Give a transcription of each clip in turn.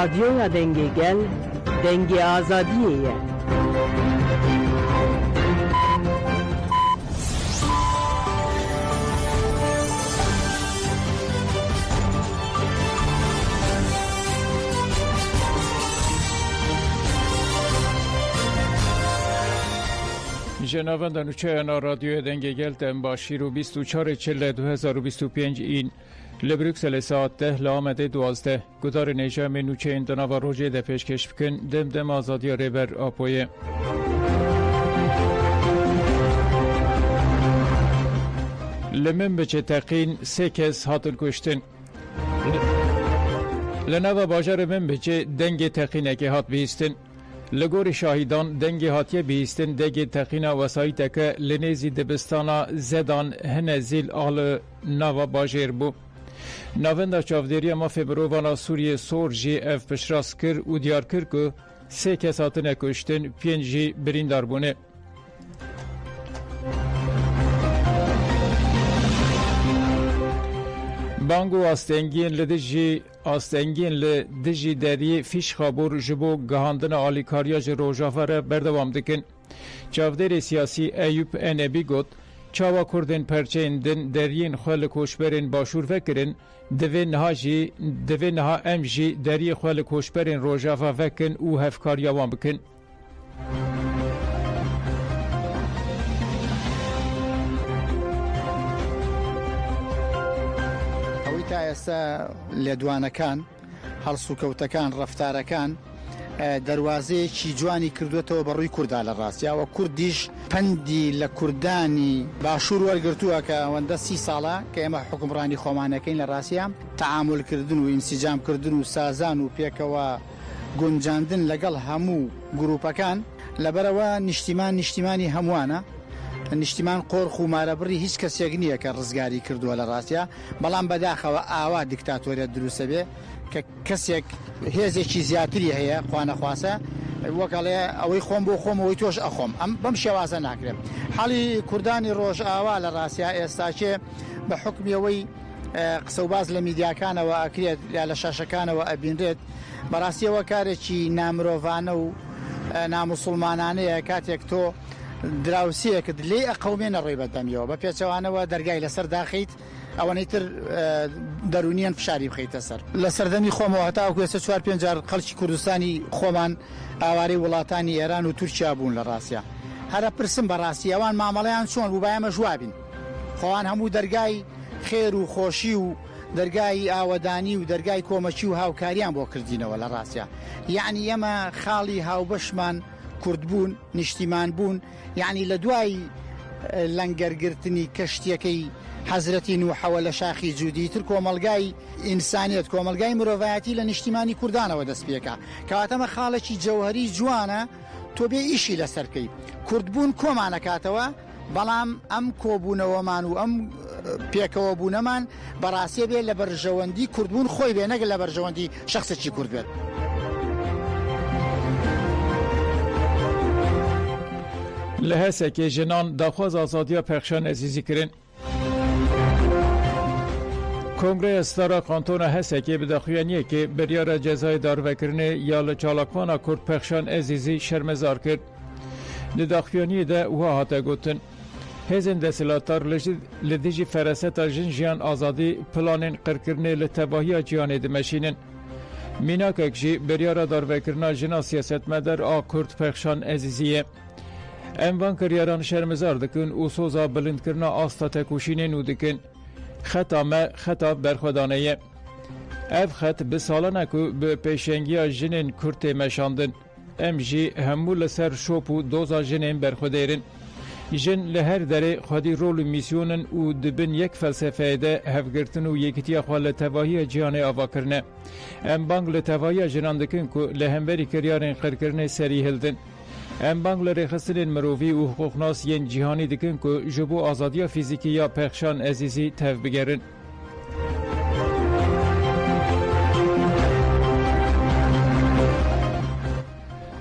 رادیویا دنگی گل دنگی آزادیه. جنابان دانوچه انا رادیو دنگی گل تن باشیر و 24/4/2025 این لبروکسل ساعت 10 لامده 12 گدار نجام نوچه این دنا و روژه ده پیشکش بکن دم آزادی ریبر آپویه. لمن بچه تقین 3 کس هاتن کشتن لنو باجر من بچه دنگ تقینه که هات بیستن لگور شاهدان دنگ هاتیه بیستن دنگ تقینا وسایت که لنیزی دبستانا زدان هنه زیل آل نوا باجر بو. نویندا چاودیری ما فبروانا سوریه سور جی اف پشراس کر و دیار کر که 3 کس هاتنه کشتن 5 جی بریندار بونه. بانگو آستنگین لدجی دری فیش خابور جبو گهاندن آلیکاریا جروجافره بردوام دکن. چاودر سیاسی ایوب انبی گوت چاوا کردن پرچه اندن درین خوال کوشبرین باشور فکرن دوی نها امجی دری خوال کوشبرین روجافا فکن او هفکاریاوان بکن. ئێستا لێدوانەکان هەڵسوکەوتەکان ڕەفتارەکان دەواازەیەکی جوانی کردوێتەوە بەڕووی کووردا لە ڕاستیاوە کوردیش پەندی لە کوردانی باشوور وەرگرتووە کە ئەوەندە 30 ساڵە کە ئێمە حکومڕانی خۆمانەکەین لە ڕاستیان تەعاملکردن و ئینسیجامکردن و سازان و پێکەوە گونجاندن لەگەڵ هەموو گروپەکان لەبەرەوە نیشتیمانی هەمووانە نیشتیمان قۆرخ و مارەبڕی هیچ کەسێک نییە کە ڕزگاری کردووە لە ڕاستیە بەڵام بەداخەوە ئاوا دیکتاتۆریەت دروستە بێ کە کەسێک هێزێکی زیاتری هەیە خوانەخواسە وەکەڵێ ئەوەی خۆم بۆ خۆمەوەی تۆش ئەخۆم ئەم بەم شێوازە ناکرێت. حاڵی کوردانی ڕۆژ ئاوا لە ڕاستیا ئێستاچێ بە حکمیەوەی قسە و باز لە میدیاکانەوە ئەکرێت یا لە شاشەکانەوە ئەبینرێت بەڕاستیەوە کارێکی نامرۆڤانە و ناموسڵمانانەیە کاتێک تۆ دراوسەیەکت لێ ئەقەومێنە ڕێی بەدەمیەوە بە پێچەوانەوە دەرگای لەسەر داخیت ئەوەنەی تر دەرونیان فشاری بخەیتە سەر لە سەردەمی خۆمەوە هەتاوەکو ئێستا 4-5 جار خەڵکی کوردستانی خۆمان ئاوارەی وڵاتانی ئێران و تورکیا بوون لە ڕاستیە هەرە پرسم بەڕاستی ئەوان مامەڵەیان چۆن بوو بایەمە جوابین خۆوان هەموو دەرگای خێر و خۆشی و دەرگای ئاوەدانی و دەرگای کۆمەچی و هاوکاریان بۆ کردینەوە لە ڕاستیە یعنی ئێمە خاڵی هاوبەشمان کورد بوون نیشتیمان بوون یعنی لە دوای لەنگەرگرتنی کەشتیەکەی حەزرەتی نوحەوە لە شاخی جوودی تر کۆمەلگای ئینسانیەت کۆمەلگای مرۆڤایەتی لە نیشتیمانی کوردانەوە دەست پێکا کەواتەمە خاڵێکی جەوهەری جوانە تۆ بێ ئیشی لەسەرکەی کوردبوون کۆمانەکاتەوە بەڵام ئەم کۆبوونەوەمان و ئەم پێکەوە بوونەمان بەڕاستیە بێ لە بەرژەوەندی کوردبوون خۆی بێ نەگە لە بەرژەوەندی شەخسێکی کورد بێت. لحظه که جنان دخواز آزادی پخشان عزیزی کرن کنگره استارا کانتون هسته که بدخویانیه که بریار جزای داروکرنه یا لچالاکوانا کرد پخشان عزیزی شرمزار کرد لدخویانیه ده اوها هاته گوتن هزین دستلاتار لدیجی فرستا جنجیان آزادی پلانین قرکرنه لتباهی جیانه دمشینن میناکک جی بریار داروکرنه جنا سیاست مدر آ کرد پخشان عزیزیه اموان کریاران شرمزار دکن و سوزا بلند کرنا آستا تکوشینه نو دکن خطا برخودانه اف خط به سالانه که به پیشنگی جنین کرت مشاندن ام جی همو لسر شوپ و دوزا جنین برخودیرن جن لهر دره خودی رول میسیونن و دبن یک فلسفه ده هفگرتن و یکیتی خواه لتواهی جیانه آوا کرنه ام بانگ لتواهی جنان دکن که لهمبری کریارن قرکرنه سری هلدن ام بانگ لرخصتن مروفی و حقوقناس ین جهانی دکن که جبو آزادی فیزیکی یا پخشان عزیزی تف بگرن.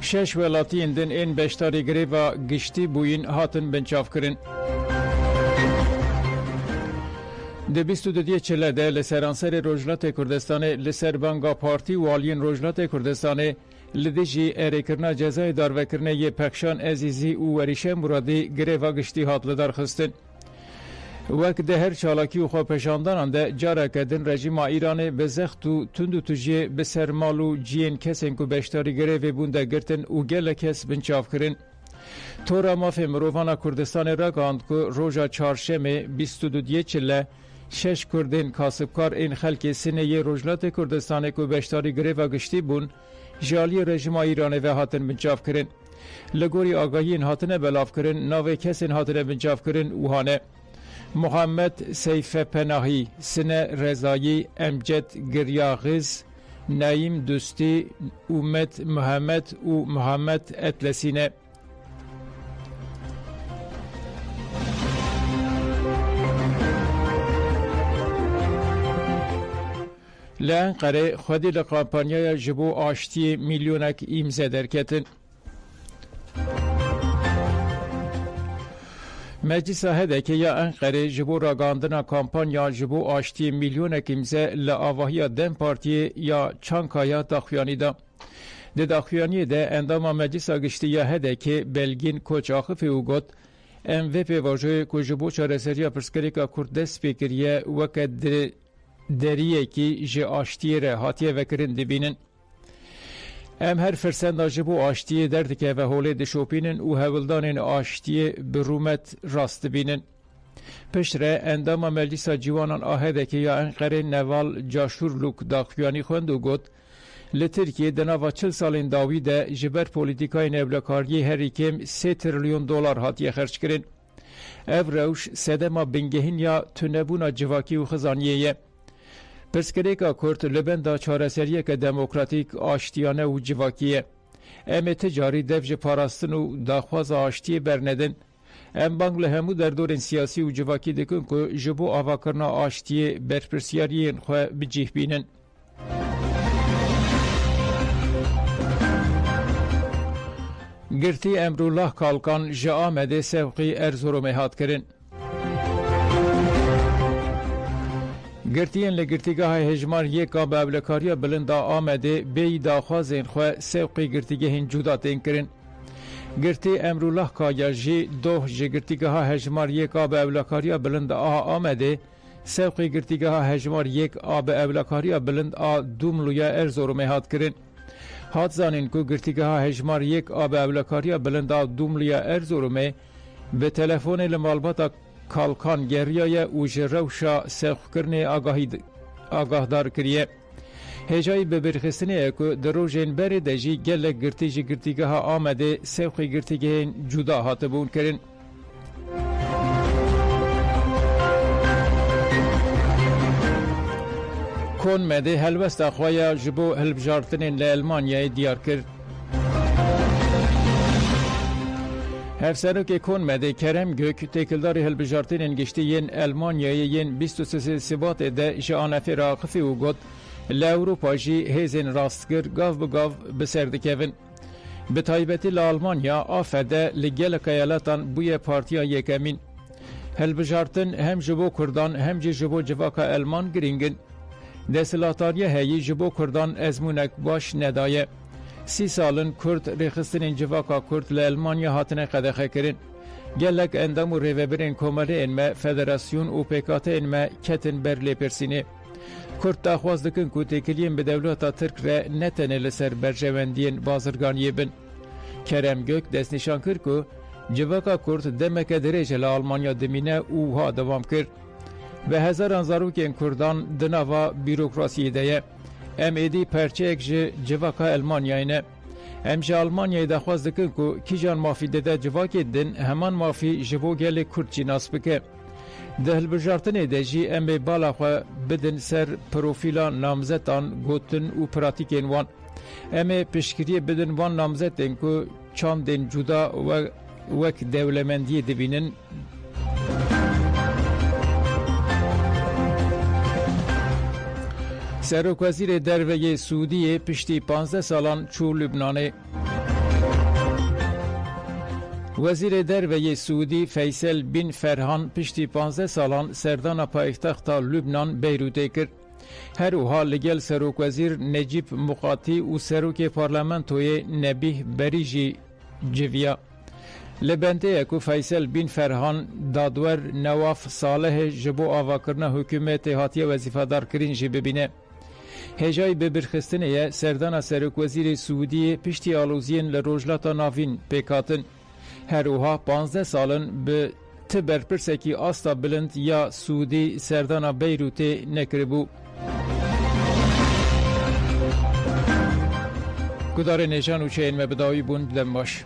شش ولاتی اندن این بشتاری گریب و گشتی بوین هاتن بنچاف کرن. د 22 چله ده لسرانسر روجلات کردستان لسر بانگا پارتی والین روجلات کردستان لدیجی اریکرنا جزای داروکرنه ی پخشان عزیزی و وریشه مرادی گریوا گشتی هات لدار خستن. وک ده هر چالاکی و خواه پشاندان ده جاره کدن رژیم ایران به زخت و تندو تجیه به سرمالو جین کسین که بشتاری گریوی بونده گرتن و گل کس بنچاف کرن. تورا ماف مروفانا کردستان را گاند که روژا چارشمه 22 چله 6 کردین کاسبکار این خلک سنه ی روجلات کردستان که بشتاری گریوا گشتی بون جالی رژیم ایران و هاتن بنچاف کرن. لگوری آگاهین هاتن بلاف کرن ناوی کسین هاتن بنچاف کرن وحانه. محمد سیف پناهی، سنه رضایی، امجد گریاغز، نعیم دوستی، اومد محمد و محمد اطلسینه. لانقره خودی لقامپانیای جبو آشتی میلیونک ایمزه درکتن. مجلس هدک یا انقره جبو راگاندنا کامپانیا جبو آشتی میلیونک ایمزه لآواهی دم پارتی یا چانکایا داخویانی دا. ده داخویانی ده اندام مجلس گشتی یا هدک بلگین کوچ آخفی او گوت MVP واجه که جبو چارسریا پرسکریکا کردس فکریه وکد دریه کی جه آشتی ره هاتیه وکرین دبینن. ام هر فرسنده جبو آشتی دردکه و حوله دشوپینن و هولدانین آشتی برومت راست بینن. پشره اندام مجلس جوانان آهده که یا انقره نوال جاشورلوک داخویانی خوند و گوت لترکیه دناوا 40 سالین داوی ده جبر پولیتیکای نبلکاری هر کم 3 تریلیون دلار هاتیه خرچ کرن. او روش سدما بنگهین یا تنبونا جواکی و خزانیه. پرسکریکا کرد لبندا چارسریه که دموکراتیک آشتیانه و جواکیه. ام تجاری دفج پاراستن و داخواز آشتی برندن. ام بانگل همو در دورن سیاسی و جواکی دکن که جبو آواکرنا آشتی برپرسیارین خواه بجیح بینن. گرتی امرالله کالکان جا آمده سوقی ارزورومه هات کرن. گرتین لگرتیگاه هجمار یکا به ابلکاریا بلندا آمده بی داخوازین خواه سوقی گرتیگه هن جودا تین کرن. گرتی امرالله کایا جی دوه جی گرتیگاه هجمار یکا به ابلکاریا بلندا آمده سوقی گرتیگاه هجمار یک آب ابلکاریا بلند دوملویا ارزورومه هات کرن. هات زانین که گرتیگاه هجمار یک آب ابلکاریا بلند دوملویا ارزورومه به تلفون لمالباتا کالکان گریای و جروشا سرخ کرنه آگاهدار کریه. هجای به برخستنه که در روژین بری دجی گل گرتیگه ها آمده سرخی گرتیگه جدا هاتبون کرن. کون مده هلوست اخوaya جبو هلبجارتنین لالمانیای دیار کرد. هفسرک کون مده کرم گوک تکلدار هلبجارتنین گشتی ین المانیای ین 23 سبات ده جانفی راقفی و گد لأوروپا جی هیزن راستگر گاف بگاف بسردکوین. به تایبتی لالمانیا آفده لگل کیالتان بوی پارتیا یکمین. هلبجارتن هم جبو کردان هم جبو جواکا المان گرینگن. دستلاتاریه هایی جبو کردان ازمونک باش ندایه. 30 سالن کرد ریخستن جواکا کرد لالمانیا هاتنه قدخه کرن. گلک اندام و ریوبرین کومره انما فدراسیون و پیکات انما کتن بر لیپرسینه. کرد داخواز دکن که تکلیم به دولتا ترک را نتنه لسر برجواندین بازرگانیه بن. کرم گوک دست نشان کرد که جواکا کرد دمک دریجه لالمانیا دمینه او ها دوام کرد. به هزاران زاروکین کردان دناوا بیروکراسی دیه. ام ایدی پرچه اک جواکا المانیاینه. ام جه المانیای دخواست دکن که کی جان مافی دده جواکی دن همان مافی جبو گل کرد چی ناس بکه. ده هلبجارتنه ده جی ام بی بالا خواه بدن سر پروفیلا نامزتان گوتن و پراتیکین وان. ام پشکری بدن وان نامزتن که چاندن جدا و وک دولمندی دبینن. سروک وزیر درویه سعودی پشتی 15 سالان چو لبنانه. وزیر درویه سعودی فیصل بن فرهان پشتی 15 سالان سردان پایتخت لبنان بیروت کرد. هر اوها لگل سروک وزیر نجیب مقاطی و سروک پارلمانتوی نبیه بریجی جویا. لبنده اکو فیصل بن فرهان دادور نواف صالح جبو آواکرنا حکومت هاتیه وزیفادار کرین جی ببینه. هجای به برخستنه سردان سروک وزیر سعودی پشتی آلوزین لروجلاتا ناوین پیکاتن. هر اوها 15 سالن به تبر پرسکی آستا بلند یا سعودی سردان بیروت نکربو. گدار نشان و چین مبداوی بوند لماش.